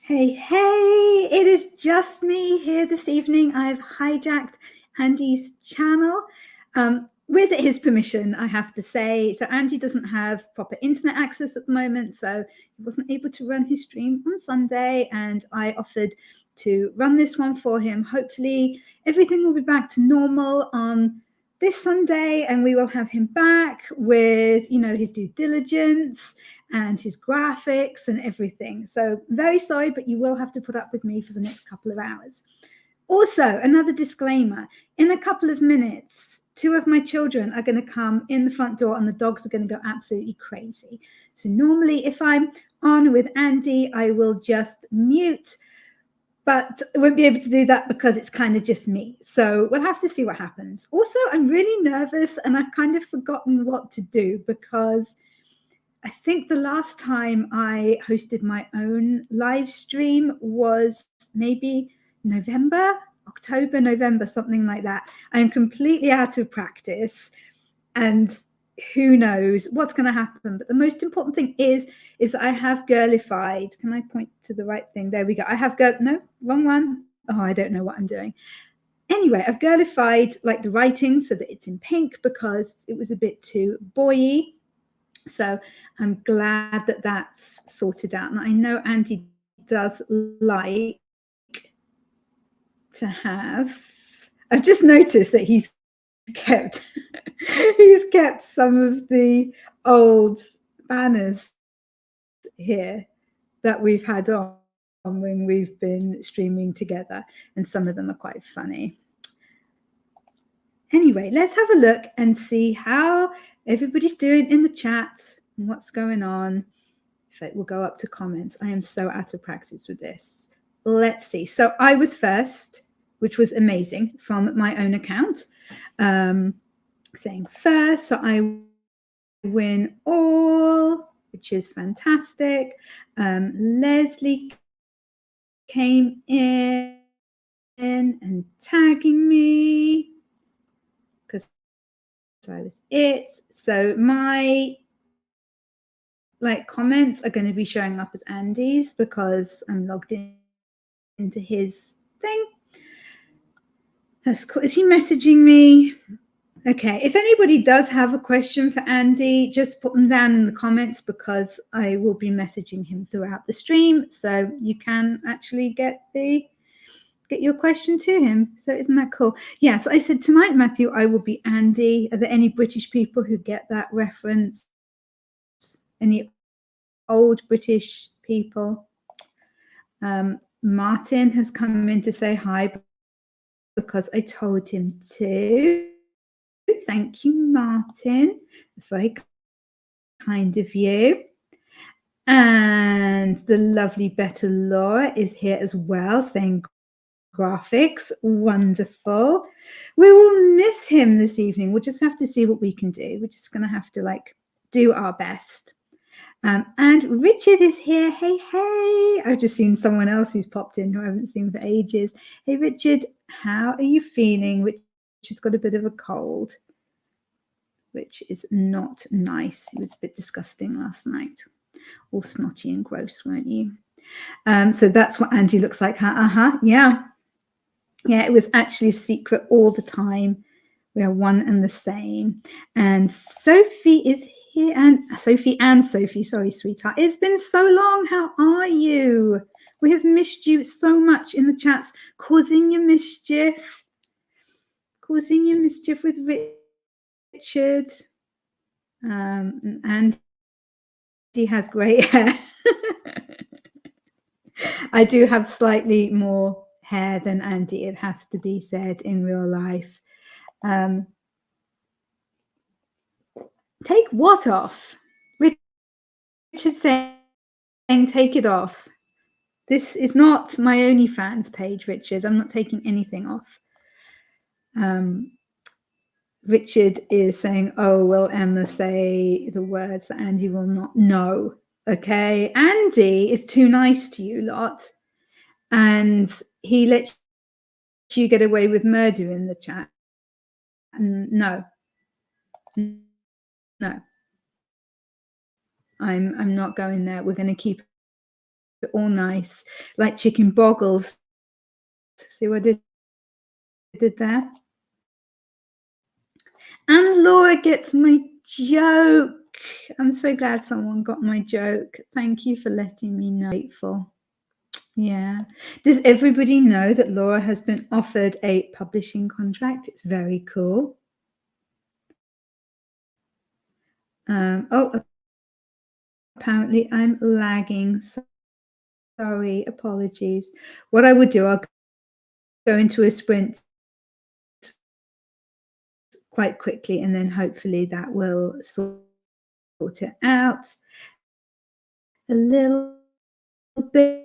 Hey, hey, it is just me here this evening. I've hijacked Andy's channel with his permission, I have to say. So Andy doesn't have proper internet access at the moment, so he wasn't able to run his stream on Sunday, and I offered to run this one for him. Hopefully everything will be back to normal on this Sunday, and we will have him back with, his due diligence and his graphics and everything. So very sorry, but you will have to put up with me for the next couple of hours. Also, another disclaimer, in a couple of minutes, 2 of my children are going to come in the front door and the dogs are going to go absolutely crazy. So normally if I'm on with Andy, I will just mute, but I won't be able to do that because it's kind of just me. So we'll have to see what happens. Also, I'm really nervous and I've kind of forgotten what to do because I think the last time I hosted my own live stream was maybe October, November, something like that. I'm completely out of practice and who knows what's going to happen. But the most important thing is that I have girlified. Can I point to the right thing? There we go. I have no, wrong one. Oh, I don't know what I'm doing. Anyway, I've girlified like the writing so that it's in pink because it was a bit too boy-y. So I'm glad that that's sorted out. And I know Andy does like to have, I've just noticed that he's kept some of the old banners here that we've had on when we've been streaming together, and some of them are quite funny. Anyway, let's have a look and see how everybody's doing in the chat and what's going on. If it will go up to comments. I am so out of practice with this. Let's see. So I was first, which was amazing, from my own account. Saying first, so I win all, which is fantastic. Leslie came in and tagging me because I was it. So my comments are going to be showing up as Andy's because I'm logged into his thing. That's cool. Is he messaging me? Okay, if anybody does have a question for Andy, just put them down in the comments because I will be messaging him throughout the stream, so you can actually get your question to him. So isn't that cool? Yeah, so I said tonight, Matthew, I will be Andy. Are there any British people who get that reference? Any old British people? Martin has come in to say hi because I told him to. Thank you, Martin. That's very kind of you. And the lovely Better Laura is here as well, saying graphics, wonderful. We will miss him this evening. We'll just have to see what we can do. We're just going to have to do our best. And Richard is here. Hey, hey. I've just seen someone else who's popped in who I haven't seen for ages. Hey, Richard, how are you feeling? Richard's got a bit of a cold, which is not nice. He was a bit disgusting last night. All snotty and gross, weren't you? So that's what Andy looks like. Yeah. Yeah, it was actually a secret all the time. We are one and the same. And Sophie is here. And Sophie, sorry, sweetheart. It's been so long. How are you? We have missed you so much in the chats, causing you mischief with Richard. And he has great hair. I do have slightly more hair than Andy, it has to be said, in real life. Take what off? Richard saying take it off. This is not my OnlyFans page, Richard. I'm not taking anything off. Richard is saying, oh, will Emma say the words that Andy will not know? Okay, Andy is too nice to you lot, and he lets you get away with murder in the chat. No, I'm not going there. We're going to keep all nice, like chicken boggles. See what I did there? And Laura gets my joke. I'm so glad someone got my joke. Thank you for letting me know. Grateful. Yeah. Does everybody know that Laura has been offered a publishing contract? It's very cool. Oh, apparently I'm lagging. Sorry, apologies. What I would do, I'll go into a sprint quite quickly, and then hopefully that will sort it out a little bit.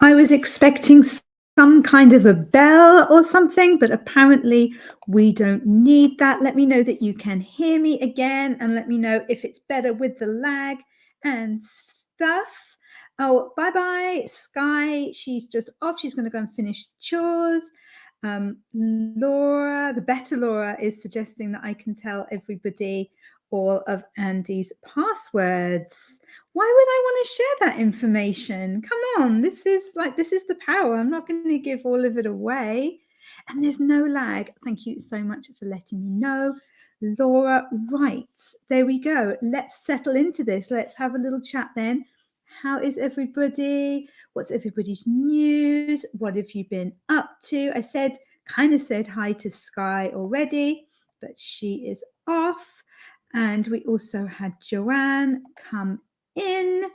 I was expecting some kind of a bell or something, but apparently we don't need that. Let me know that you can hear me again, and let me know if it's better with the lag and stuff. Oh, bye-bye, Sky. She's just off. She's going to go and finish chores. Laura, the better Laura, is suggesting that I can tell everybody all of Andy's passwords. Why would I want to share that information? Come on, this is the power. I'm not going to give all of it away. And there's no lag. Thank you so much for letting me know, Laura. Right, there we go. Let's settle into this. Let's have a little chat then. How is everybody? What's everybody's news? What have you been up to? I kind of said hi to Sky already, but she is off. And we also had Joanne come in,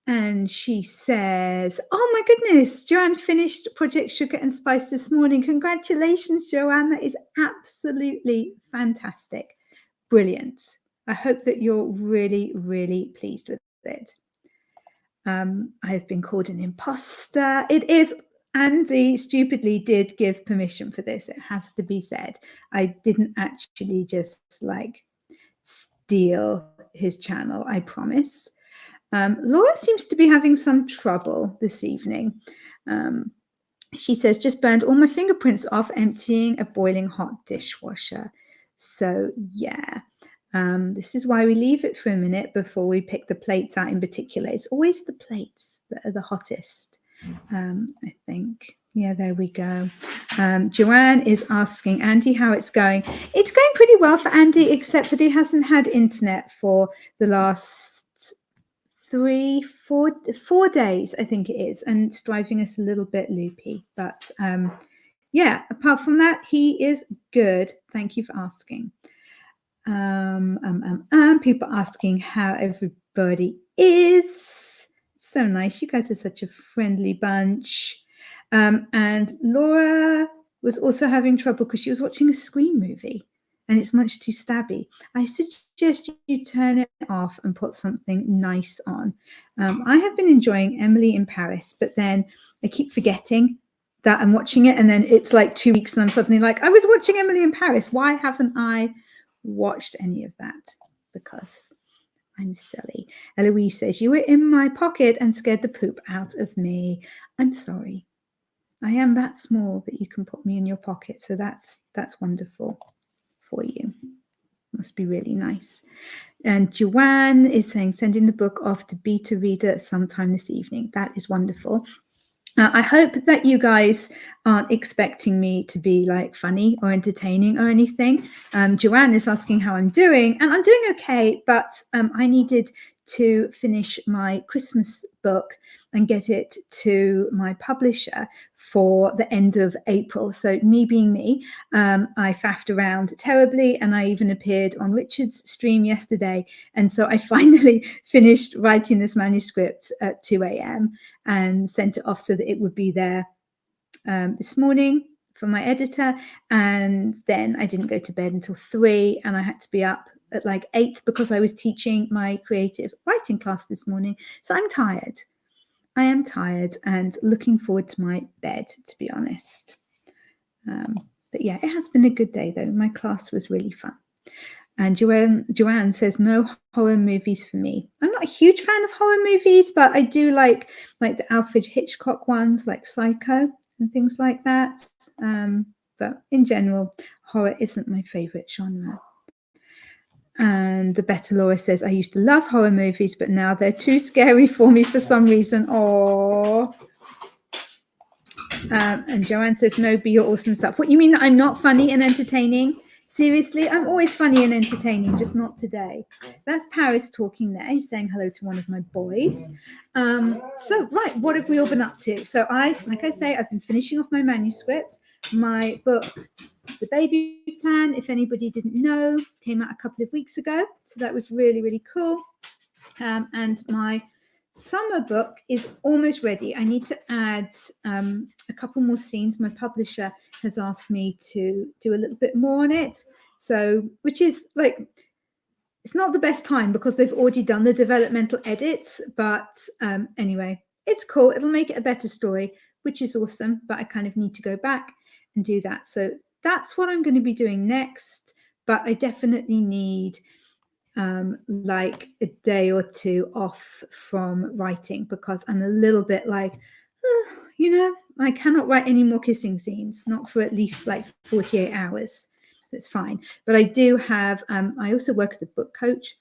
and she says, oh my goodness, Joanne finished Project Sugar and Spice this morning. Congratulations, Joanne. That is absolutely fantastic. Brilliant. I hope that you're really, really pleased with it. I've been called an imposter. It is, Andy stupidly did give permission for this. It has to be said. I didn't actually just steal his channel, I promise. Laura seems to be having some trouble this evening. She says, just burned all my fingerprints off emptying a boiling hot dishwasher. So yeah, this is why we leave it for a minute before we pick the plates out in particular. It's always the plates that are the hottest, I think. Yeah, there we go. Joanne is asking Andy how it's going. It's going pretty well for Andy, except that he hasn't had internet for the last 4 days, I think it is, and it's driving us a little bit loopy. But yeah, apart from that, he is good. Thank you for asking. People asking how everybody is. So nice. You guys are such a friendly bunch. And Laura was also having trouble because she was watching a Scream movie and it's much too stabby. I suggest you turn it off and put something nice on. I have been enjoying Emily in Paris, but then I keep forgetting that I'm watching it, and then it's like 2 weeks and I'm suddenly like, I was watching Emily in Paris. Why haven't I watched any of that? Because I'm silly. Eloise says, you were in my pocket and scared the poop out of me. I'm sorry. I am that small that you can put me in your pocket. So that's wonderful for you. Must be really nice. And Joanne is saying, sending the book off to beta reader sometime this evening. That is wonderful. I hope that you guys aren't expecting me to be like funny or entertaining or anything. Joanne is asking how I'm doing, and I'm doing okay, but I needed to finish my Christmas book and get it to my publisher for the end of April. So me being me, I faffed around terribly, and I even appeared on Richard's stream yesterday. And so I finally finished writing this manuscript at 2 a.m. and sent it off so that it would be there this morning for my editor. And then I didn't go to bed until 3, and I had to be up at like 8 because I was teaching my creative writing class this morning. So I'm tired. I am tired and looking forward to my bed, to be honest. But yeah, it has been a good day though. My class was really fun. And Joanne says, no horror movies for me. I'm not a huge fan of horror movies, but I do like the Alfred Hitchcock ones, like Psycho and things like that. But in general, horror isn't my favorite genre. And the better Laura says, I used to love horror movies, but now they're too scary for me for some reason. Oh. And Joanne says, no, be your awesome stuff. What, you mean that I'm not funny and entertaining? Seriously, I'm always funny and entertaining, just not today. That's Paris talking there. He's saying hello to one of my boys. So, right, what have we all been up to? So like I say, I've been finishing off my manuscript. My book, The Baby Plan, if anybody didn't know, came out a couple of weeks ago. So that was really, really cool. And my summer book is almost ready. I need to add a couple more scenes. My publisher has asked me to do a little bit more on it. So, which is like, it's not the best time because they've already done the developmental edits. But anyway, it's cool. It'll make it a better story, which is awesome. But I kind of need to go back and do that. So that's what I'm going to be doing next. But I definitely need like a day or two off from writing, because I'm a little bit like, I cannot write any more kissing scenes, not for at least like 48 hours. That's fine. But I do have, I also work as a book coach,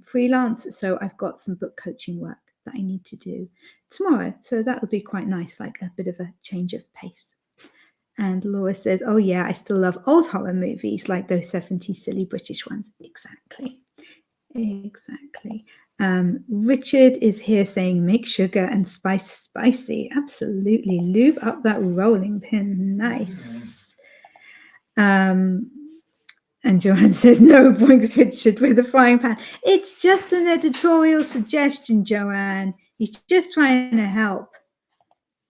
freelance. So I've got some book coaching work that I need to do tomorrow. So that'll be quite nice, like a bit of a change of pace. And Laura says, oh yeah, I still love old horror movies, like those 70s silly British ones. Exactly. Richard is here saying, make sugar and spice spicy. Absolutely. Lube up that rolling pin. Nice. And Joanne says, no boinks Richard with a frying pan. It's just an editorial suggestion, Joanne. He's just trying to help.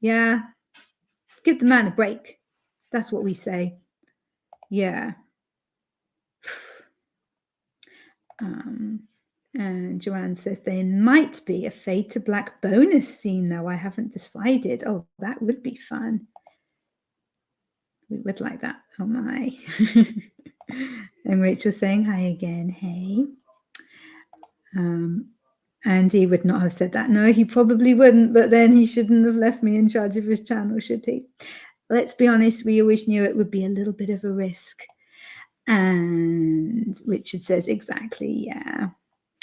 Yeah. Give the man a break. That's what we say. Yeah. And Joanne says there might be a Fade to Black bonus scene, though. I haven't decided. Oh, that would be fun. We would like that. Oh, my. And Rachel's saying hi again. Hey. Andy would not have said that. No, he probably wouldn't, but then he shouldn't have left me in charge of his channel, should he? Let's be honest, we always knew it would be a little bit of a risk. And Richard says, exactly, yeah.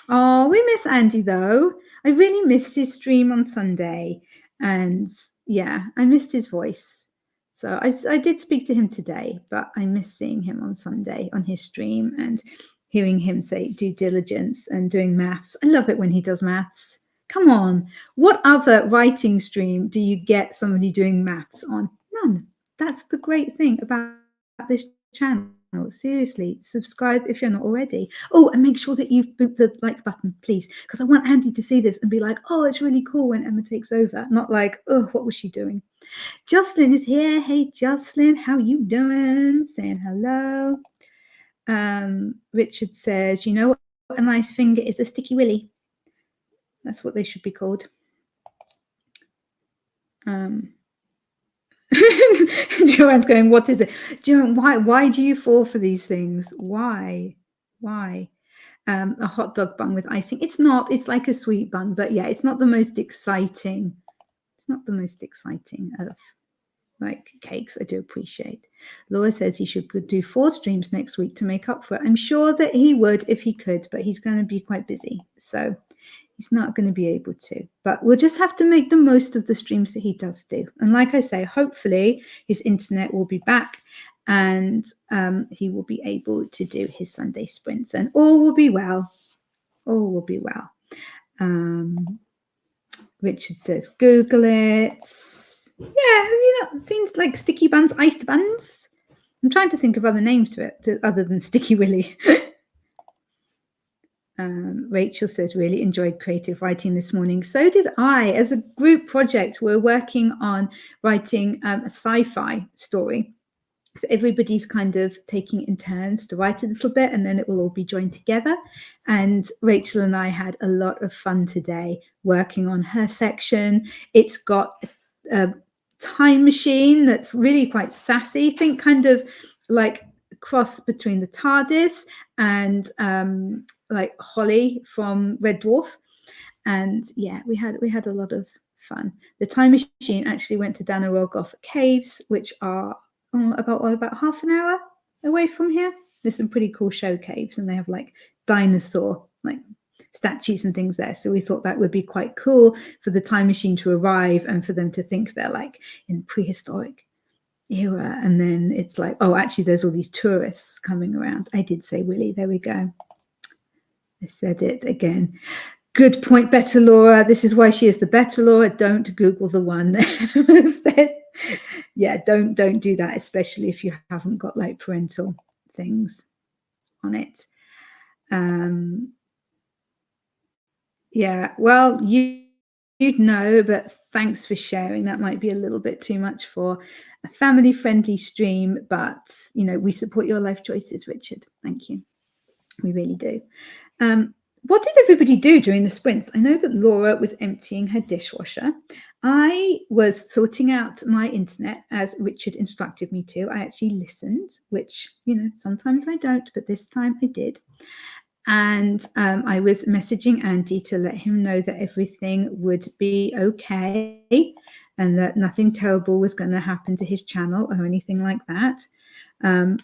Oh, we miss Andy, though. I really missed his stream on Sunday. And yeah, I missed his voice. So I did speak to him today, but I missed seeing him on Sunday on his stream and hearing him say due diligence and doing maths. I love it when he does maths. Come on. What other writing stream do you get somebody doing maths on? None. That's the great thing about this channel. Seriously, subscribe if you're not already. Oh, and make sure that you've booped the like button, please, because I want Andy to see this and be like, oh, it's really cool when Emma takes over, not like, oh, what was she doing? Jocelyn is here. Hey, Jocelyn, how you doing? Saying hello. Richard says, you know what a nice finger is? A sticky willy. That's what they should be called. Joanne's going, what is it? Joanne, why do you fall for these things? Why? A hot dog bun with icing. It's not. It's like a sweet bun, but yeah, it's not the most exciting. It's not the most exciting of like cakes. I do appreciate. Laura says he should do 4 streams next week to make up for it. I'm sure that he would if he could, but he's going to be quite busy. So he's not going to be able to, but we'll just have to make the most of the streams that he does do. And like I say, hopefully his internet will be back and he will be able to do his Sunday sprints and all will be well. All will be well. Richard says, Google it. Yeah, it seems like sticky buns, iced buns. I'm trying to think of other names to it other than Sticky Willy. Rachel says, really enjoyed creative writing this morning. So did I. As a group project, we're working on writing a sci-fi story. So everybody's kind of taking in turns to write a little bit and then it will all be joined together. And Rachel and I had a lot of fun today working on her section. It's got a time machine that's really quite sassy. Think kind of like cross between the TARDIS and like Holly from Red Dwarf. And yeah, we had a lot of fun. The time machine actually went to Dana Rogoff Caves, which are about half an hour away from here. There's some pretty cool show caves and they have like dinosaur like statues and things there. So we thought that would be quite cool for the time machine to arrive and for them to think they're like in prehistoric era. And then it's like, oh, actually there's all these tourists coming around. I did say Willy, there we go. I said it again. Good point, Better Laura. This is why she is the Better Laura. Don't Google the one that yeah, don't do that, especially if you haven't got like parental things on it. Yeah, well, you'd know, but thanks for sharing. That might be a little bit too much for a family-friendly stream, but we support your life choices, Richard. Thank you. We really do. what did everybody do during the sprints? I know that Laura was emptying her dishwasher. I was sorting out my internet as Richard instructed me to. I actually listened, which, sometimes I don't, but this time I did. And I was messaging Andy to let him know that everything would be okay and that nothing terrible was going to happen to his channel or anything like that. And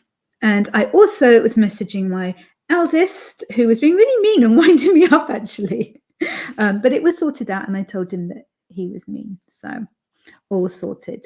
I also was messaging my eldest, who was being really mean and winding me up, actually. But it was sorted out, and I told him that he was mean. So all sorted.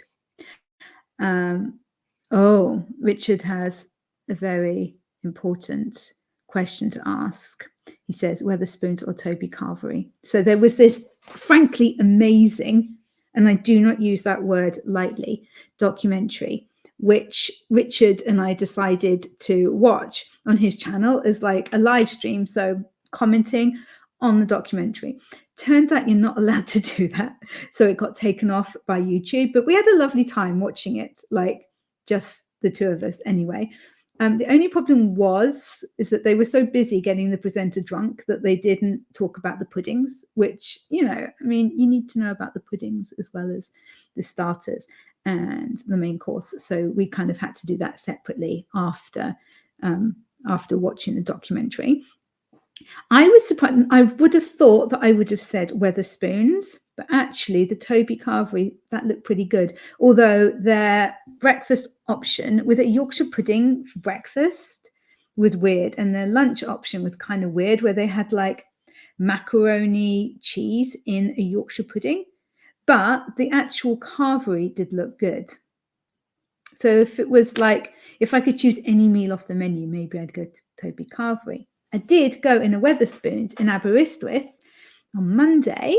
Richard has a very important question to ask. He says, Weatherspoons or Toby Carvery? So there was this frankly amazing, and I do not use that word lightly, documentary, which Richard and I decided to watch on his channel as like a live stream. So commenting on the documentary. Turns out you're not allowed to do that. So it got taken off by YouTube, but we had a lovely time watching it, like just the two of us anyway. The only problem is that they were so busy getting the presenter drunk that they didn't talk about the puddings, which, you need to know about the puddings as well as the starters and the main course. So we kind of had to do that separately after watching the documentary. I was surprised. I would have thought that I would have said Weatherspoons, but actually the Toby Carvery, that looked pretty good. Although their breakfast option with a Yorkshire pudding for breakfast was weird. And their lunch option was kind of weird, where they had like macaroni cheese in a Yorkshire pudding. But the actual carvery did look good. So if I could choose any meal off the menu, maybe I'd go to Toby Carvery. I did go in a Weatherspoons in Aberystwyth on Monday,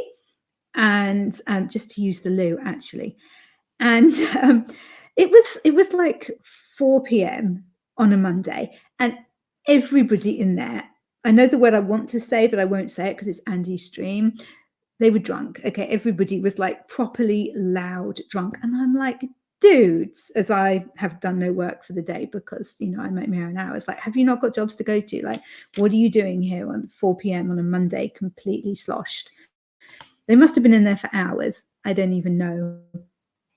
and just to use the loo actually, and it was like 4 p.m. on a Monday, and everybody in there, I know the word I want to say, but I won't say it because it's Andy's stream. They were drunk. Okay, everybody was like properly loud drunk, and I'm like, dudes, as I have done no work for the day because, I make my own hours. Like, have you not got jobs to go to? Like, what are you doing here on 4 p.m. on a Monday, completely sloshed? They must have been in there for hours. I don't even know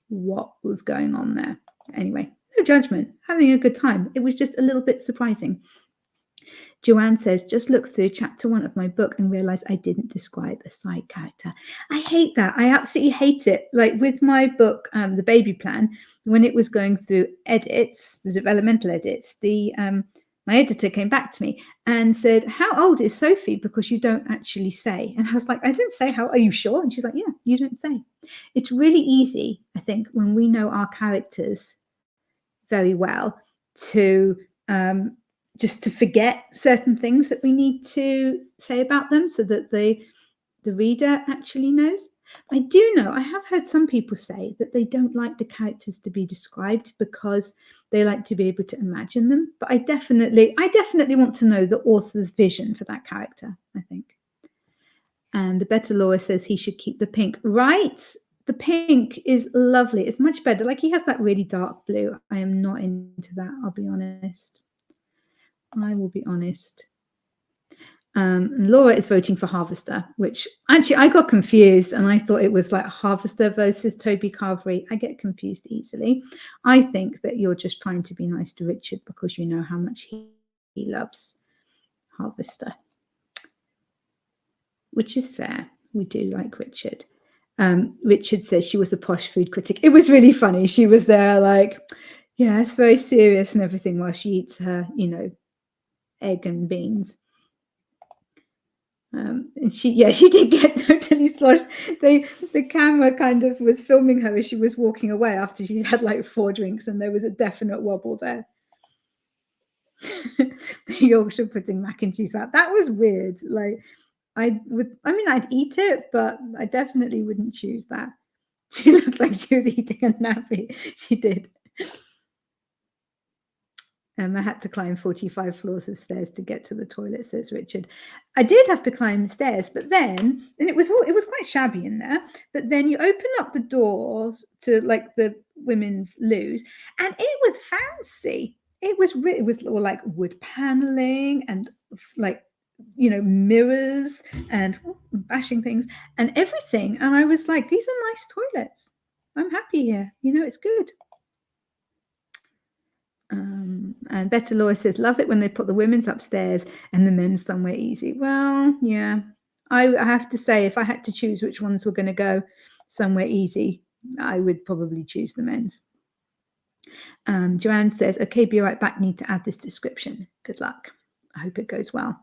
what was going on there. Anyway, no judgment, having a good time. It was just a little bit surprising. Joanne says, just look through chapter 1 of my book and realize I didn't describe a side character. I hate that. I absolutely hate it. Like with my book, The Baby Plan, when it was going through edits, the developmental edits, my editor came back to me and said, how old is Sophie? Because you don't actually say. And I was like, I didn't say how, are you sure? And she's like, yeah, you don't say. It's really easy, I think, when we know our characters very well to just to forget certain things that we need to say about them so that the reader actually knows. I do know, I have heard some people say that they don't like the characters to be described because they like to be able to imagine them. But I definitely want to know the author's vision for that character, I think. And the Better Laura says he should keep the pink. Right. The pink is lovely. It's much better. Like he has that really dark blue. I am not into that. I'll be honest. I will be honest. Laura is voting for Harvester, which actually I got confused and I thought it was like Harvester versus Toby Carvery. I get confused easily. I think that you're just trying to be nice to Richard because you know how much he loves Harvester, which is fair. We do like Richard. Richard says she was a posh food critic. It was really funny. She was there like, yeah, it's very serious and everything while she eats her, egg and beans. And she did get totally sloshed. The camera kind of was filming her as she was walking away after she had like 4 drinks, and there was a definite wobble there. The Yorkshire pudding mac and cheese wrap. That was weird. Like I'd eat it, but I definitely wouldn't choose that. She looked like she was eating a nappy. She did. I had to climb 45 floors of stairs to get to the toilet, says Richard. I did have to climb stairs, but then, and it was quite shabby in there, but then you open up the doors to like the women's loos, and it was fancy. It was all like wood paneling and like mirrors and bashing things and everything. And I was like, these are nice toilets. I'm happy here. It's good. And Better Laura says, love it when they put the women's upstairs and the men's somewhere easy. Well, yeah, I have to say, if I had to choose which ones were going to go somewhere easy, I would probably choose the men's. Joanne says, okay, be right back. Need to add this description. Good luck. I hope it goes well.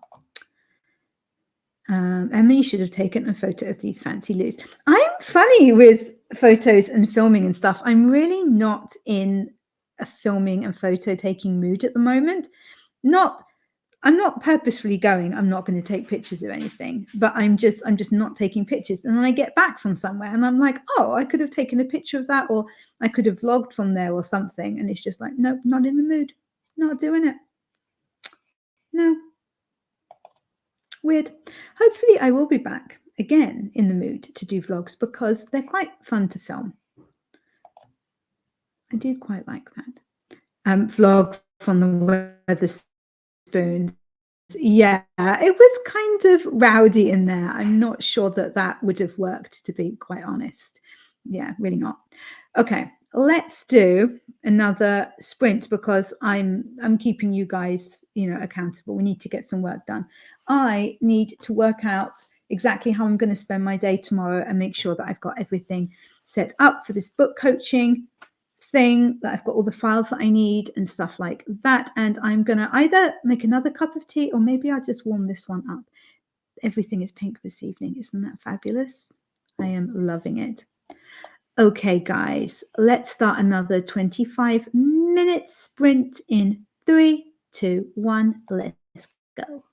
Emily should have taken a photo of these fancy loos. I'm funny with photos and filming and stuff. I'm really not in a filming and photo taking mood at the moment. I'm not purposefully going, I'm not going to take pictures of anything, but I'm just not taking pictures. And then I get back from somewhere and I'm like, oh, I could have taken a picture of that, or I could have vlogged from there or something. And it's just like, nope, not in the mood, not doing it. No. Weird. Hopefully I will be back again in the mood to do vlogs because they're quite fun to film. I do quite like that. Vlog from the Weatherspoons. Yeah, it was kind of rowdy in there. I'm not sure that would have worked, to be quite honest. Yeah, really not. Okay, let's do another sprint because I'm keeping you guys, accountable. We need to get some work done. I need to work out exactly how I'm going to spend my day tomorrow and make sure that I've got everything set up for this book coaching thing, that I've got all the files that I need and stuff like that. And I'm going to either make another cup of tea or maybe I'll just warm this one up. Everything is pink this evening. Isn't that fabulous? I am loving it. Okay, guys, let's start another 25-minute sprint in 3, 2, 1. Let's go.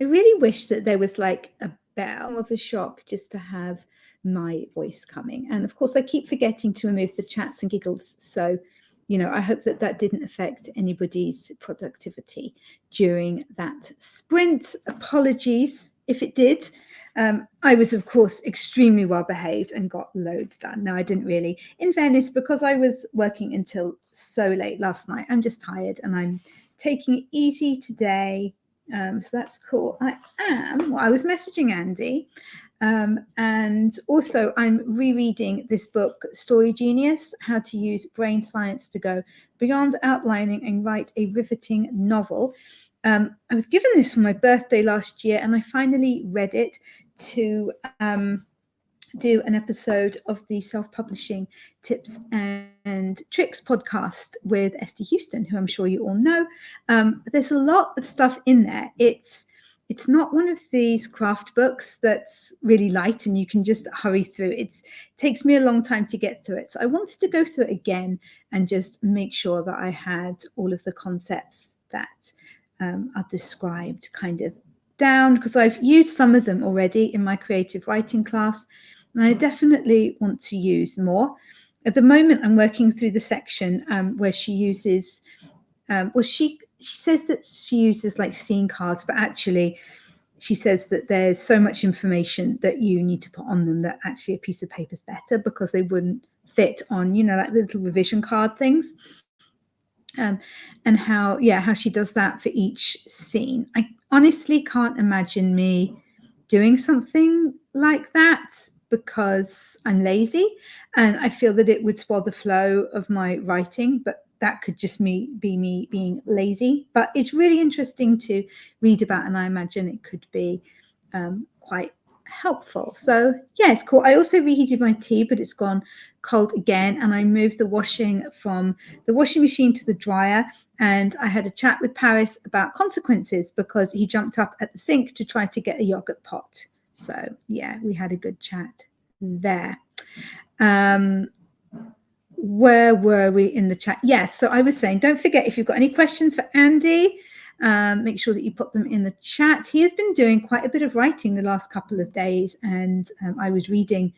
I really wish that there was like a bell of a shock just to have my voice coming. And of course, I keep forgetting to remove the chats and giggles. So, I hope that that didn't affect anybody's productivity during that sprint. Apologies if it did. I was, of course, extremely well behaved and got loads done. No, I didn't really. In fairness, because I was working until so late last night, I'm just tired and I'm taking it easy today. So that's cool. I was messaging Andy. And also I'm rereading this book, Story Genius, How to Use Brain Science to Go Beyond Outlining and Write a Riveting Novel. I was given this for my birthday last year, and I finally read it to do an episode of the Self-Publishing Tips and Tricks podcast with Esther Houston, who I'm sure you all know. There's a lot of stuff in there. It's not one of these craft books that's really light and you can just hurry through. It takes me a long time to get through it. So I wanted to go through it again and just make sure that I had all of the concepts that are described kind of down, because I've used some of them already in my creative writing class, and I definitely want to use more. At the moment, I'm working through the section where she uses, she says that she uses like scene cards, but actually she says that there's so much information that you need to put on them that actually a piece of paper is better, because they wouldn't fit on, like the little revision card things. And how she does that for each scene. I honestly can't imagine me doing something like that because I'm lazy, and I feel that it would spoil the flow of my writing, but that could just be me being lazy. But it's really interesting to read about, and I imagine it could be quite helpful. So yeah, it's cool. I also reheated my tea, but it's gone cold again, and I moved the washing from the washing machine to the dryer, and I had a chat with Paris about consequences because he jumped up at the sink to try to get a yogurt pot. So yeah, we had a good chat there. Where were we in the chat? Yes, so I was saying, don't forget, if you've got any questions for Andy, make sure that you put them in the chat. He has been doing quite a bit of writing the last couple of days, and I was reading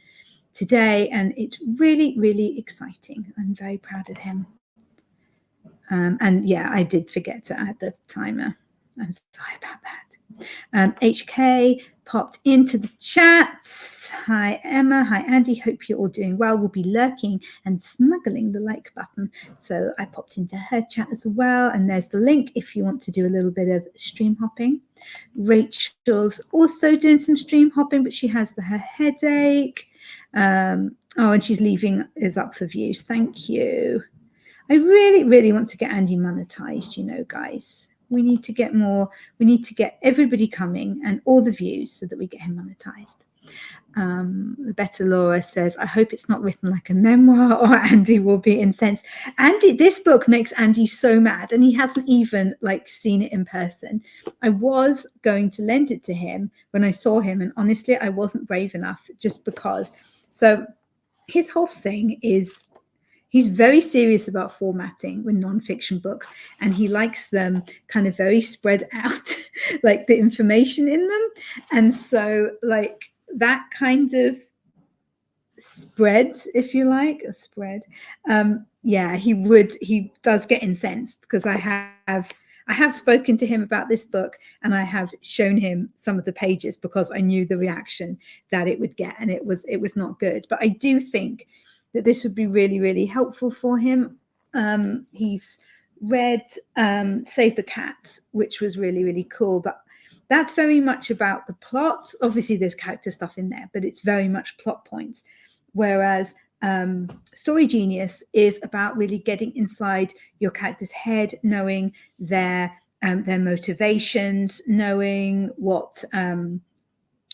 today, and it's really, really exciting. I'm very proud of him. And yeah, I did forget to add the timer. I'm sorry about that. HK popped into the chat. Hi, Emma. Hi, Andy. Hope you're all doing well. We'll be lurking and snuggling the like button. So I popped into her chat as well. And there's the link if you want to do a little bit of stream hopping. Rachel's also doing some stream hopping, but she has her headache. And she's leaving is up for views. Thank you. I really, really want to get Andy monetized, guys. We need to get more. We need to get everybody coming and all the views so that we get him monetized. The Better Laura says, I hope it's not written like a memoir or Andy will be incensed. Andy, this book makes Andy so mad, and he hasn't even seen it in person. I was going to lend it to him when I saw him, and honestly, I wasn't brave enough just because. So his whole thing is, he's very serious about formatting with nonfiction books, and he likes them kind of very spread out, like the information in them. And so that kind of spread, if you like, a spread. He does get incensed because I have spoken to him about this book, and I have shown him some of the pages because I knew the reaction that it would get, and it was not good. But I do think that this would be really, really helpful for him. He's read Save the Cat, which was really, really cool, but that's very much about the plot. Obviously, there's character stuff in there, but it's very much plot points. Whereas Story Genius is about really getting inside your character's head, knowing their motivations, knowing what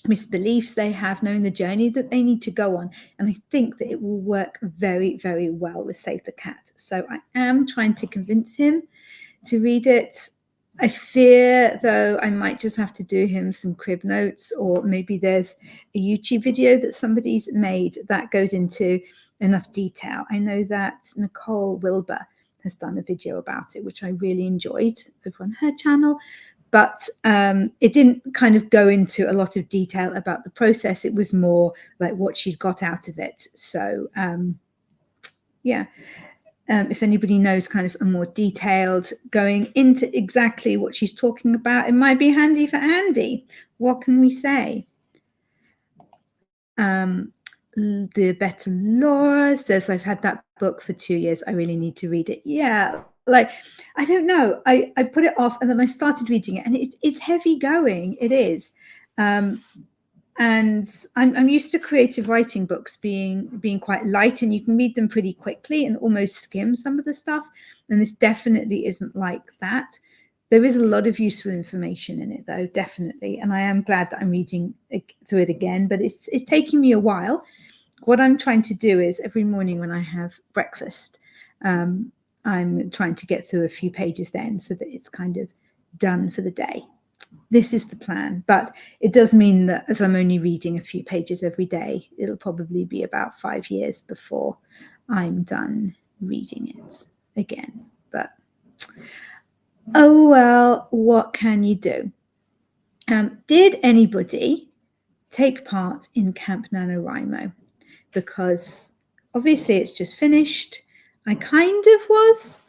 misbeliefs they have, knowing the journey that they need to go on. And I think that it will work very, very well with Save the Cat. So I am trying to convince him to read it. I fear, though, I might just have to do him some crib notes, or maybe there's a YouTube video that somebody's made that goes into enough detail. I know that Nicole Wilbur has done a video about it, which I really enjoyed over on her channel. but it didn't kind of go into a lot of detail about the process. It was more like what she'd got out of it. So yeah, if anybody knows kind of a more detailed going into exactly what she's talking about, it might be handy for Andy. What can we say? The Better Laura says, I've had that book for 2 years. I really need to read it. Yeah, like, I don't know. I put it off and then I started reading it, and it's heavy going. It is. And I'm used to creative writing books being quite light, and you can read them pretty quickly and almost skim some of the stuff. And this definitely isn't like that. There is a lot of useful information in it, though, definitely. And I am glad that I'm reading through it again, but it's taking me a while. What I'm trying to do is every morning when I have breakfast, I'm trying to get through a few pages then so that it's kind of done for the day. This is the plan, but it does mean that as I'm only reading a few pages every day, it'll probably be about 5 years before I'm done reading it again. But oh well, what can you do? Did anybody take part in Camp NaNoWriMo? Because obviously it's just finished. I kind of was,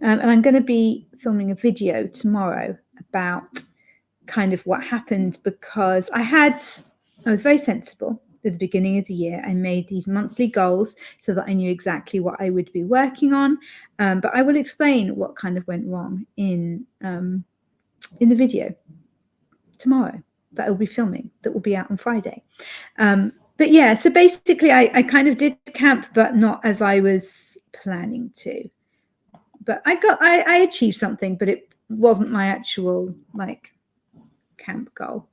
and I'm going to be filming a video tomorrow about kind of what happened, because I was very sensible at the beginning of the year. I made these monthly goals so that I knew exactly what I would be working on, but I will explain what kind of went wrong in the video tomorrow that I'll be filming, that will be out on Friday. But yeah, so basically I kind of did camp, but not as I was planning to. But I achieved something, but it wasn't my actual like camp goal.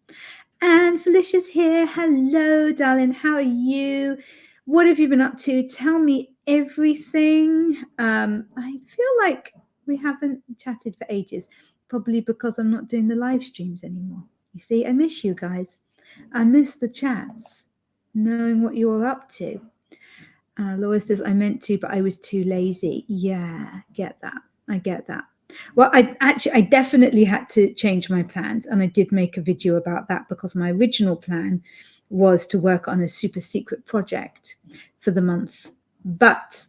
And Felicia's here. Hello, darling. How are you? What have you been up to? Tell me everything. I feel like we haven't chatted for ages, probably because I'm not doing the live streams anymore. You see, I miss you guys. I miss the chats, knowing what you're up to. Laura says, I meant to, but I was too lazy. Yeah, get that. I get that. Well, I definitely had to change my plans, and I did make a video about that, because my original plan was to work on a super secret project for the month, but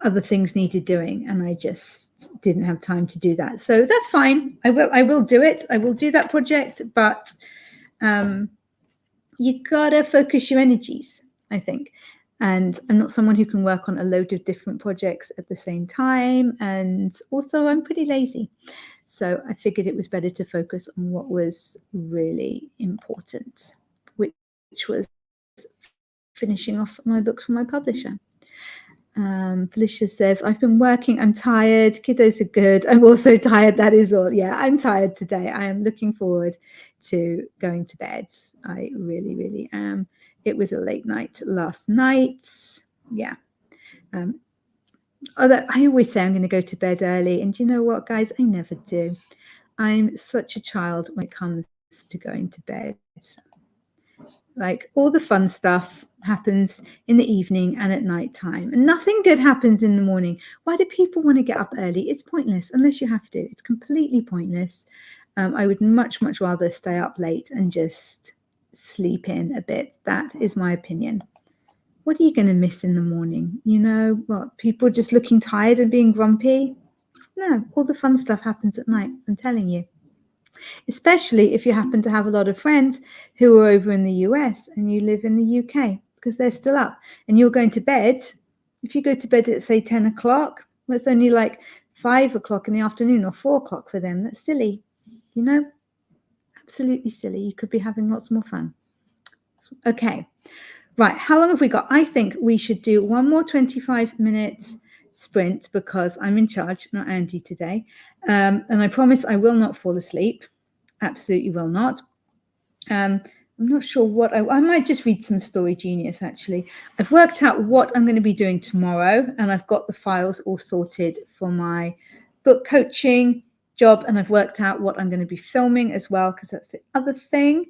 other things needed doing, and I just didn't have time to do that. So that's fine. I will do it. I will do that project, but you gotta focus your energies, I think. And I'm not someone who can work on a load of different projects at the same time. And also I'm pretty lazy. So I figured it was better to focus on what was really important, which was finishing off my books for my publisher. Felicia says, I've been working, I'm tired, kiddos are good, I'm also tired, that is all. Yeah, I'm tired today. I am looking forward to going to bed. I really, really am. It was a late night last night. Yeah. I always say I'm going to go to bed early, and you know what, guys? I never do. I'm such a child when it comes to going to bed. Like, all the fun stuff happens in the evening and at night time, and nothing good happens in the morning. Why do people want to get up early? It's pointless unless you have to. It's completely pointless. I would much rather stay up late and just sleep in a bit. That is my opinion. What are you going to miss in the morning? You know what? People just looking tired and being grumpy? No, all the fun stuff happens at night, I'm telling you. Especially if you happen to have a lot of friends who are over in the US and you live in the UK, because they're still up and you're going to bed. If you go to bed at, say, 10 o'clock, well, it's only like 5 o'clock in the afternoon or 4 o'clock for them. That's silly, you know, absolutely silly. You could be having lots more fun. Okay, right. How long have we got? I think we should do one more 25-minute sprint, because I'm in charge, not Andy today. And I promise I will not fall asleep. Absolutely will not. I'm not sure what I might just read some Story Genius, actually. I've worked out what I'm going to be doing tomorrow, and I've got the files all sorted for my book coaching job, and I've worked out what I'm going to be filming as well, because that's the other thing.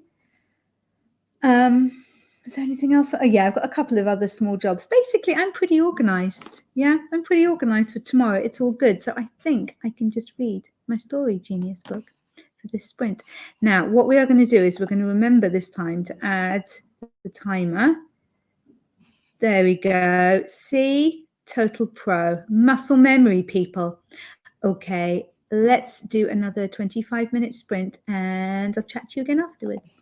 Is there anything else? Oh yeah, I've got a couple of other small jobs. Basically, I'm pretty organized. Yeah, I'm pretty organized for tomorrow. It's all good. So I think I can just read my Story Genius book for this sprint. Now, what we are going to do is we're going to remember this time to add the timer. There we go. See, Total Pro, muscle memory, people. Okay, let's do another 25-minute sprint and I'll chat to you again afterwards.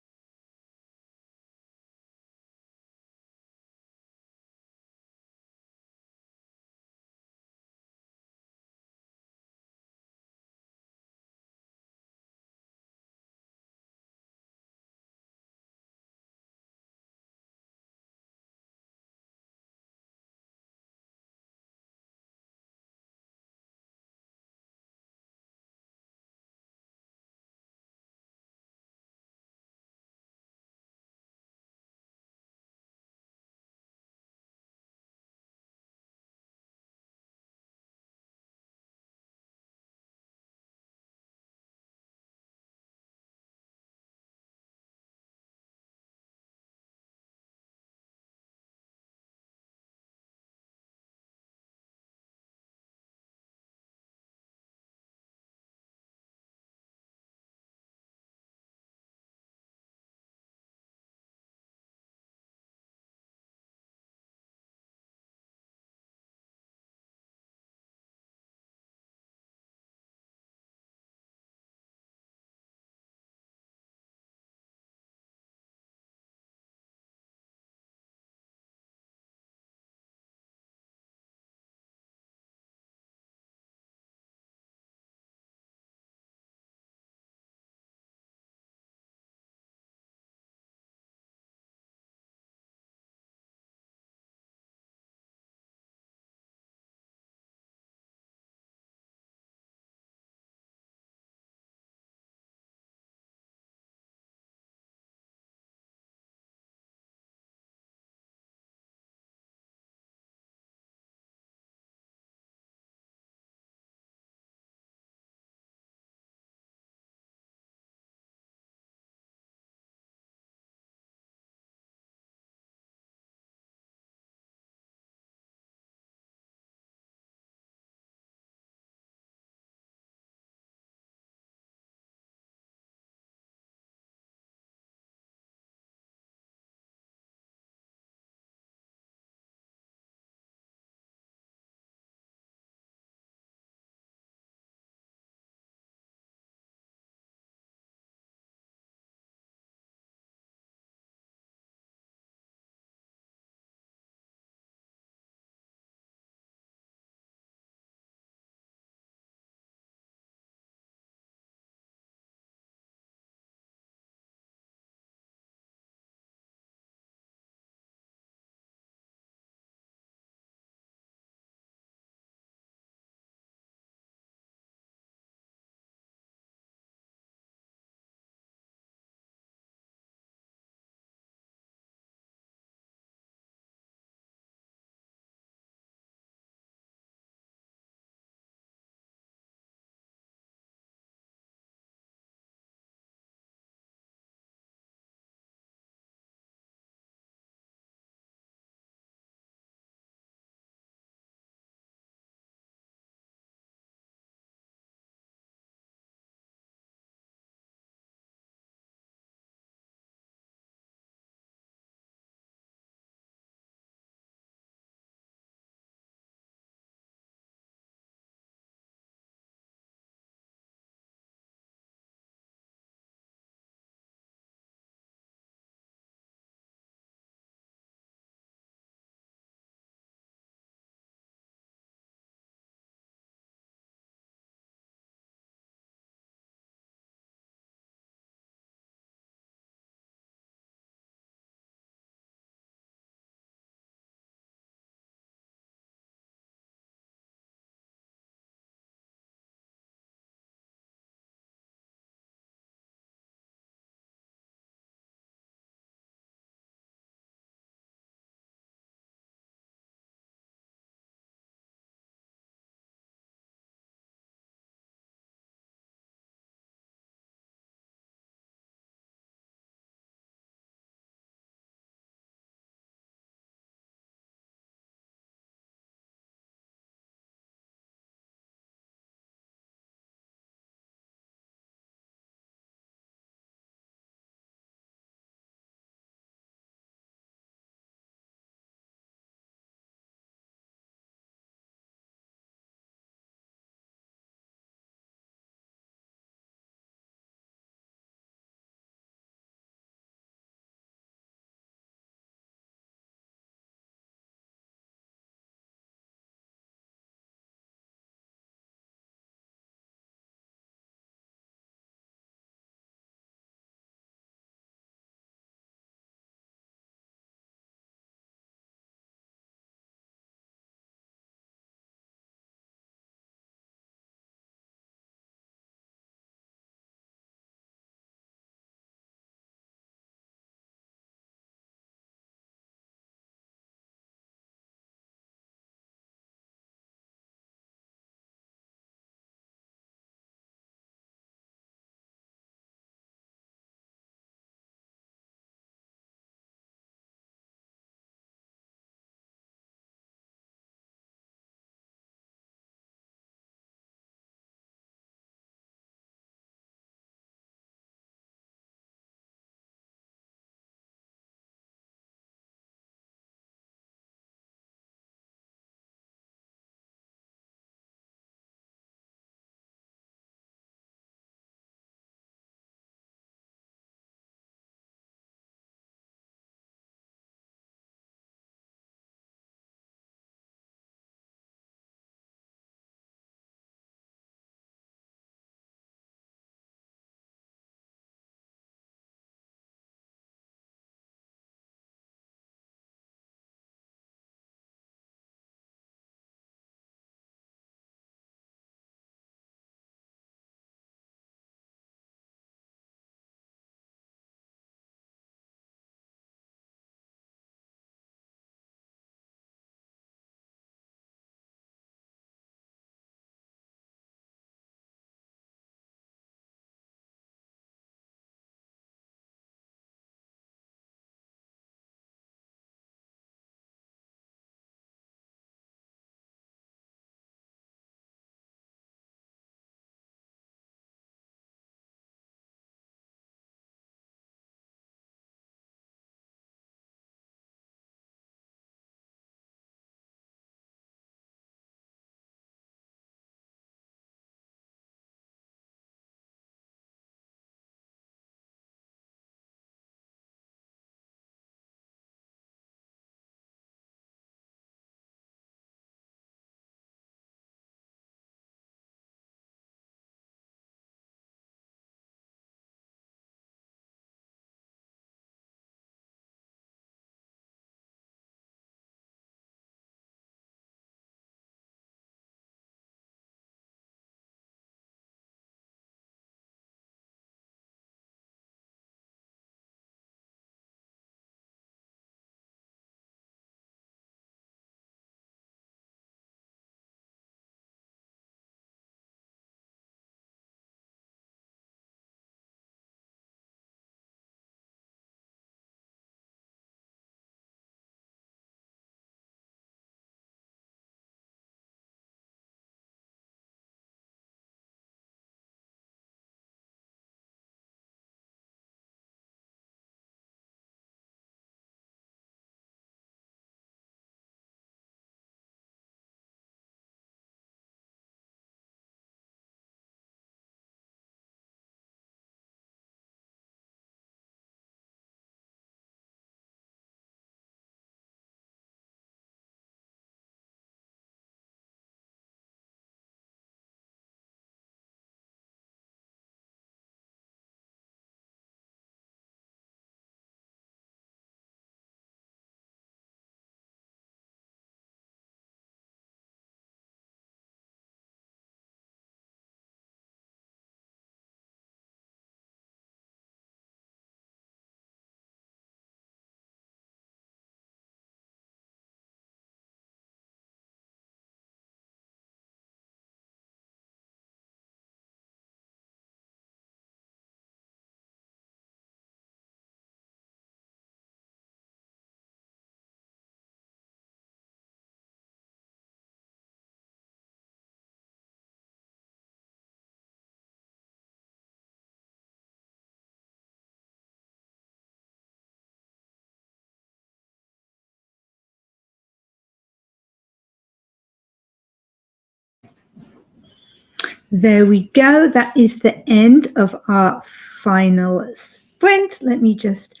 There we go. That is the end of our final sprint. Let me just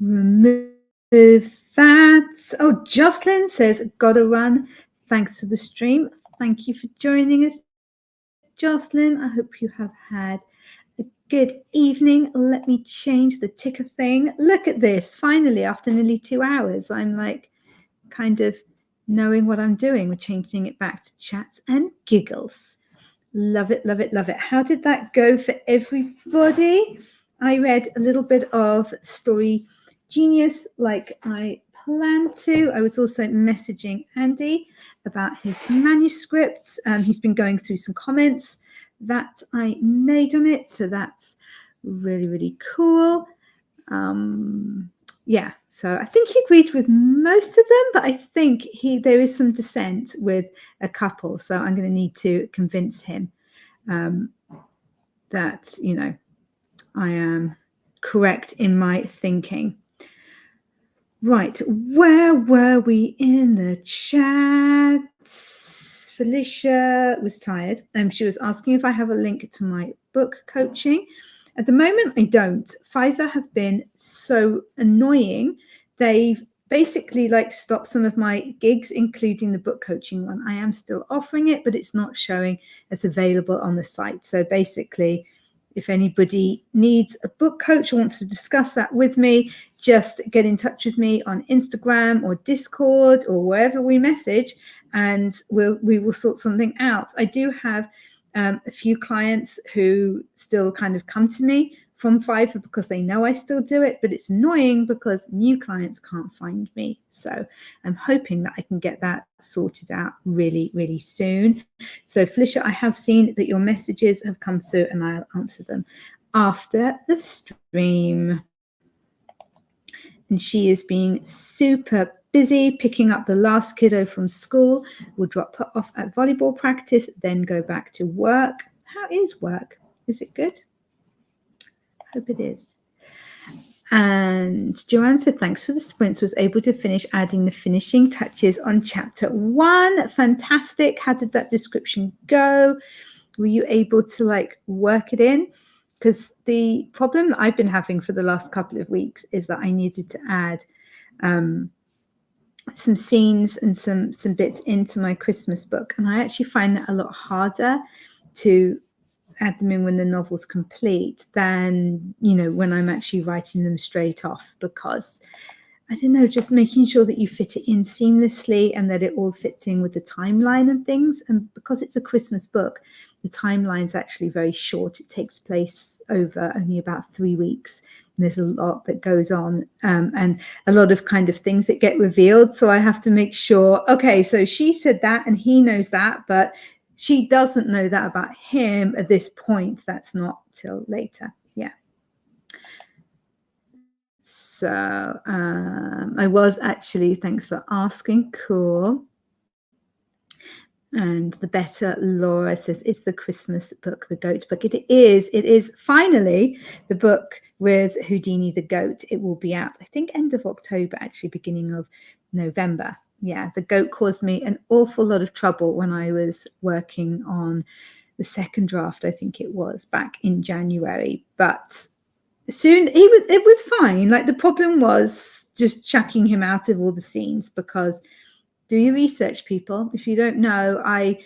remove that. Oh, Jocelyn says, gotta run. Thanks for the stream. Thank you for joining us, Jocelyn. I hope you have had a good evening. Let me change the ticker thing. Look at this. Finally, after nearly 2 hours, I'm like kind of knowing what I'm doing. We're changing it back to chats and giggles. Love it, love it, love it. How did that go for everybody? I read a little bit of Story Genius like I planned to. I was also messaging Andy about his manuscripts. He's been going through some comments that I made on it. So that's really, really cool. Yeah, so I think he agreed with most of them, but I think there is some dissent with a couple. So I'm going to need to convince him that, you know, I am correct in my thinking. Right, where were we in the chat? Felicia was tired. She was asking if I have a link to my book coaching. At the moment, I don't. Fiverr have been so annoying. They've basically like stopped some of my gigs, including the book coaching one. I am still offering it, but it's not showing as available on the site. So basically, if anybody needs a book coach or wants to discuss that with me, just get in touch with me on Instagram or Discord or wherever we message, and we will sort something out. I do have a few clients who still kind of come to me from Fiverr because they know I still do it, but it's annoying because new clients can't find me. So I'm hoping that I can get that sorted out really, really soon. So Felicia, I have seen that your messages have come through and I'll answer them after the stream. And she is being super busy picking up the last kiddo from school. We'll drop her off at volleyball practice, then go back to work. How is work? Is it good? I hope it is. And Joanne said, thanks for the sprints, was able to finish adding the finishing touches on chapter 1. Fantastic. How did that description go? Were you able to like work it in? Because the problem that I've been having for the last couple of weeks is that I needed to add some scenes and some bits into my Christmas book. And I actually find that a lot harder to add them in when the novel's complete than, you know, when I'm actually writing them straight off, because I don't know, just making sure that you fit it in seamlessly and that it all fits in with the timeline and things. And because it's a Christmas book, the timeline's actually very short. It takes place over only about 3 weeks. And there's a lot that goes on and a lot of kind of things that get revealed. So I have to make sure, okay, so she said that and he knows that, but she doesn't know that about him at this point. That's not till later. Yeah. So I was actually, thanks for asking. Cool. And the better Laura says, it's the Christmas book, the goat book. It is finally the book with Houdini the goat. It will be out, I think, end of October, actually, beginning of November. Yeah, the goat caused me an awful lot of trouble when I was working on the second draft, I think it was, back in January. But soon it was fine. Like, the problem was just chucking him out of all the scenes, because do your research, people. If you don't know, I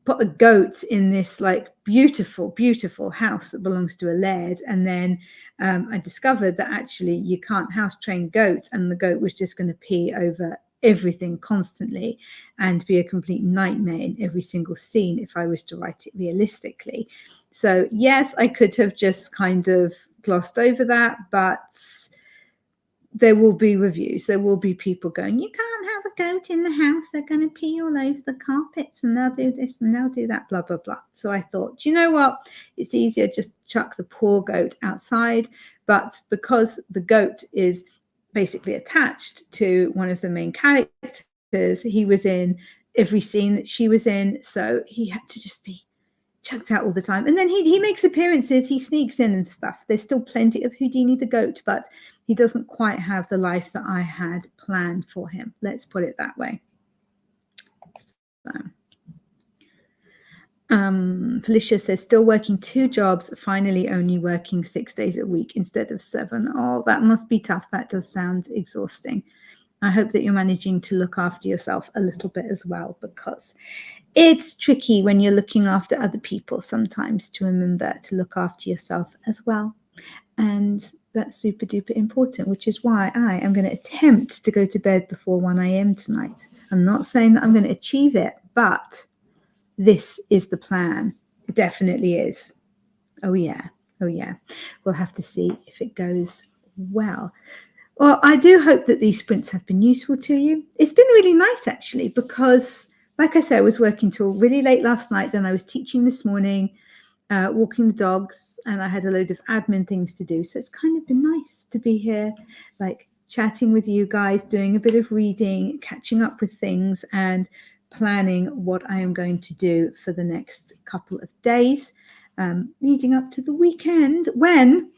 put a goat in this like beautiful, beautiful house that belongs to a laird. And then I discovered that actually you can't house train goats, and the goat was just going to pee over everything constantly and be a complete nightmare in every single scene if I was to write it realistically. So yes, I could have just kind of glossed over that, but there will be reviews. There will be people going, you can't have a goat in the house. They're going to pee all over the carpets and they'll do this and they'll do that, blah, blah, blah. So I thought, do you know what? It's easier just chuck the poor goat outside. But because the goat is basically attached to one of the main characters, he was in every scene that she was in. So he had to just be chucked out all the time. And then he makes appearances, he sneaks in and stuff. There's still plenty of Houdini the goat, but he doesn't quite have the life that I had planned for him. Let's put it that way. So, Felicia says, still working 2 jobs, finally only working 6 days a week instead of 7. Oh, that must be tough. That does sound exhausting. I hope that you're managing to look after yourself a little bit as well, because it's tricky when you're looking after other people sometimes to remember to look after yourself as well. And that's super duper important, which is why I am going to attempt to go to bed before 1 a.m. tonight. I'm not saying that I'm going to achieve it, but this is the plan. It definitely is. Oh, yeah. Oh, yeah. We'll have to see if it goes well. Well, I do hope that these sprints have been useful to you. It's been really nice, actually, because, like I said, I was working till really late last night. Then I was teaching this morning, walking the dogs, and I had a load of admin things to do. So it's kind of been nice to be here, like chatting with you guys, doing a bit of reading, catching up with things, and planning what I am going to do for the next couple of days, leading up to the weekend when,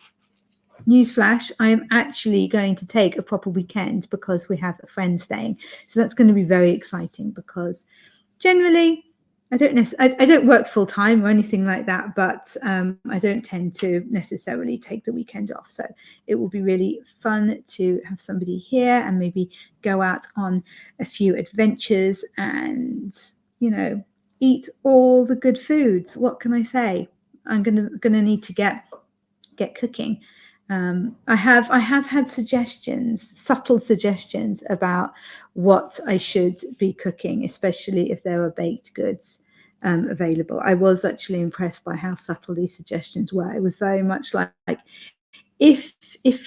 newsflash, I am actually going to take a proper weekend because we have a friend staying. So that's going to be very exciting, because generally I don't work full time or anything like that, but I don't tend to necessarily take the weekend off. So it will be really fun to have somebody here and maybe go out on a few adventures and, you know, eat all the good foods. What can I say? I'm gonna need to get cooking. I have had suggestions, subtle suggestions about what I should be cooking, especially if there are baked goods available. I was actually impressed by how subtle these suggestions were. It was very much like if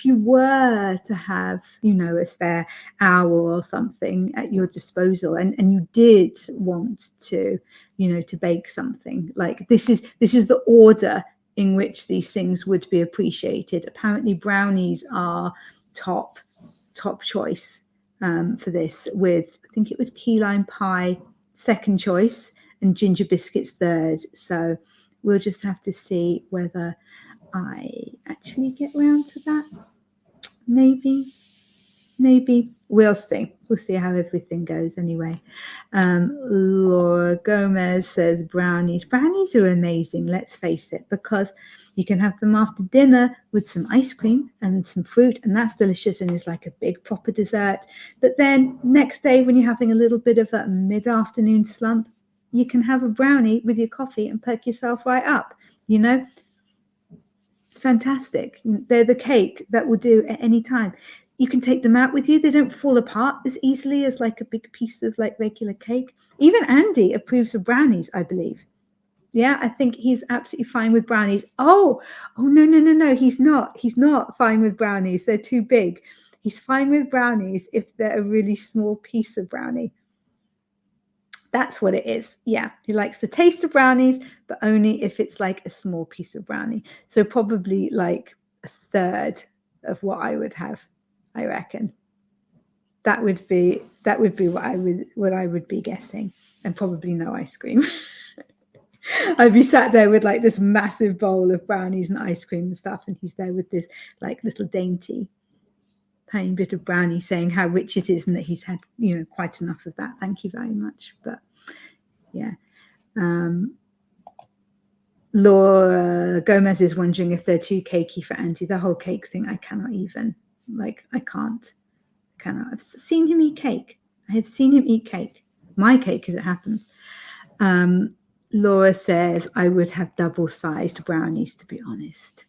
you were to have, you know, a spare hour or something at your disposal, and you did want to, you know, to bake something, like this is the order in which these things would be appreciated. Apparently brownies are top choice for this, with, I think it was key lime pie second choice and ginger biscuits third. So we'll just have to see whether I actually get round to that. Maybe we'll see how everything goes anyway. Laura Gomez says brownies are amazing, let's face it, because you can have them after dinner with some ice cream and some fruit, and that's delicious and is like a big proper dessert. But then next day, when you're having a little bit of a mid-afternoon slump, you can have a brownie with your coffee and perk yourself right up, you know. It's fantastic. They're the cake that will do at any time. You can take them out with you. They don't fall apart as easily as like a big piece of like regular cake. Even Andy approves of brownies, I believe. Yeah, I think he's absolutely fine with brownies. Oh, no. He's not fine with brownies. They're too big. He's fine with brownies if they're a really small piece of brownie. That's what it is. Yeah, he likes the taste of brownies, but only if it's like a small piece of brownie. So probably like a third of what I would have, I reckon. That would be what I would be guessing, and probably no ice cream. I'd be sat there with like this massive bowl of brownies and ice cream and stuff, and he's there with this like little dainty tiny bit of brownie, saying how rich it is and that he's had, you know, quite enough of that. Thank you very much. But yeah. Laura Gomez is wondering if they're too cakey for Andy. The whole cake thing, I cannot even, like, I cannot. I've seen him eat cake. I have seen him eat cake. My cake, as it happens. Laura says, I would have double-sized brownies, to be honest.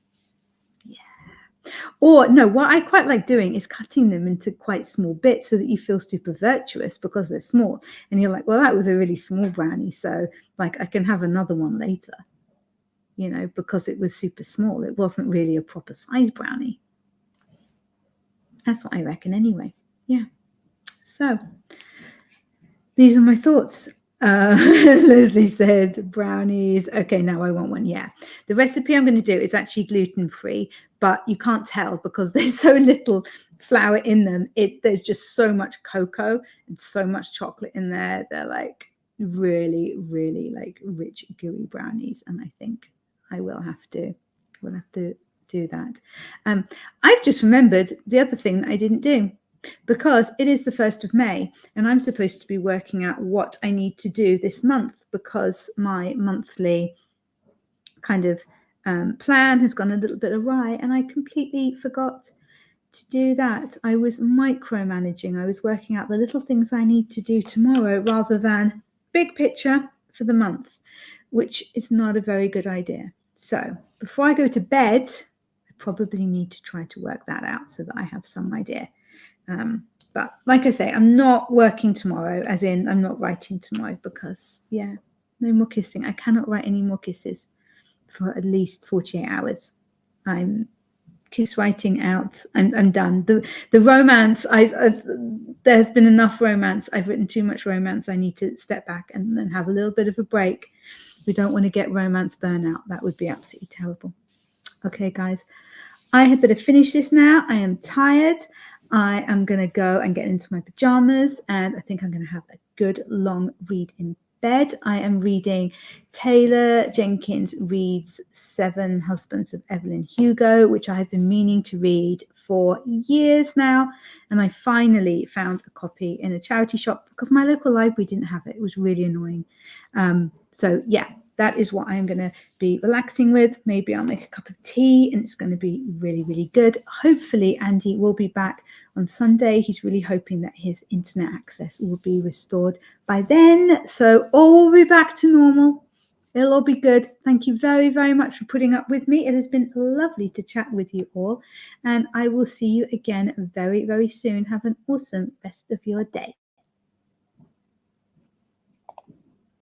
Yeah. Or no, what I quite like doing is cutting them into quite small bits so that you feel super virtuous because they're small. And you're like, well, that was a really small brownie, so like I can have another one later, you know, because it was super small. It wasn't really a proper size brownie. That's what I reckon anyway. Yeah. So these are my thoughts. Leslie said brownies. Okay, now I want one. Yeah. The recipe I'm going to do is actually gluten-free, but you can't tell because there's so little flour in them. There's just so much cocoa and so much chocolate in there. They're like really, really like rich, gooey brownies. And I think I will have to do that. I've just remembered the other thing that I didn't do. because it is the 1st of May and I'm supposed to be working out what I need to do this month, because my monthly kind of plan has gone a little bit awry and I completely forgot to do that. I was micromanaging. I was working out the little things I need to do tomorrow rather than big picture for the month, which is not a very good idea. So before I go to bed, I probably need to try to work that out so that I have some idea. But like I say, I'm not working tomorrow, as in I'm not writing tomorrow, because no more kissing. I cannot write any more kisses for at least 48 hours. I'm kiss writing out. I'm done. The romance, there's been enough romance. I've written too much romance. I need to step back and then have a little bit of a break. We don't want to get romance burnout. That would be absolutely terrible. Okay, guys, I had better finish this now. I am tired. I am going to go and get into my pajamas, and I think I'm going to have a good long read in bed. I am reading Taylor Jenkins Reid's 7 Husbands of Evelyn Hugo, which I have been meaning to read for years now, and I finally found a copy in a charity shop because my local library didn't have it. It was really annoying. So yeah, that is what I'm going to be relaxing with. Maybe I'll make a cup of tea and it's going to be really, really good. Hopefully Andy will be back on Sunday. He's really hoping that his internet access will be restored by then. So all will be back to normal. It'll all be good. Thank you very, very much for putting up with me. It has been lovely to chat with you all. And I will see you again very, very soon. Have an awesome rest of your day.